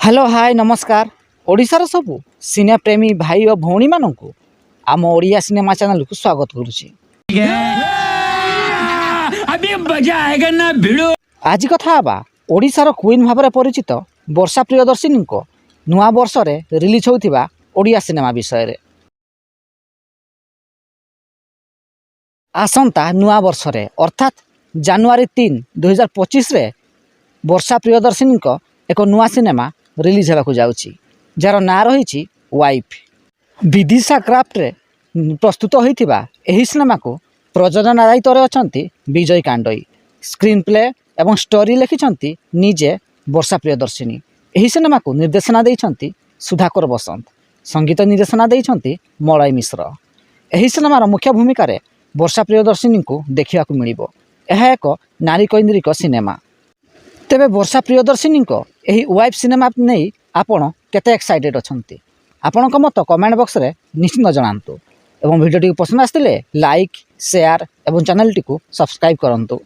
Hello hi नमस्कार। ओडिशार सबु सिने प्रेमी भाई और भौणी मानू आम ओडिया सिनेमा चैनल को स्वागत करुच्ची। अभी मजा आएगा ना भिड़ो। आज कथा हवा ओडिशार क्वीन भाव में परिचित वर्षा प्रियदर्शिनी नुआ वर्ष रे रिलीज होतिबा ओडिया सिनेमा विषय रे। आसंता नुआ वर्ष रे अर्थात जनवरी 3, 2025 रे वर्षा प्रियदर्शिनी एक नुआ सिनेमा रिलीज होगा जाउची जार ना रही वाइफ। विदिशा क्राफ्ट रे प्रस्तुत होइथिबा एही सिनेमा को प्रयोजन दायित्व रे अछंती विजय कांडई। स्क्रीन प्ले एवं स्टोरी लिखिछंती निजे वर्षा प्रियदर्शिनी। एही सिनेमा को निर्देशना देइछंती सुधाकर बसंत, संगीत निर्देशना देइछंती मलय मिश्र। एही सिनेमार मुख्य भूमिका रे वर्षा प्रियदर्शिनी को देखा मिलिबो। यह एक नारी कैन्द्रिक सिनेमा। तेबे वर्षा प्रियदर्शिनी यही वाइफ सिनेमा नहीं आपण केते एक्साइटेड अछंती आपणक मत कमेंट बॉक्स रे निश्चित जणांतु एवं वीडियो टी पसंद आसतिले लाइक शेयर एवं चैनल टी को सब्सक्राइब करंतु।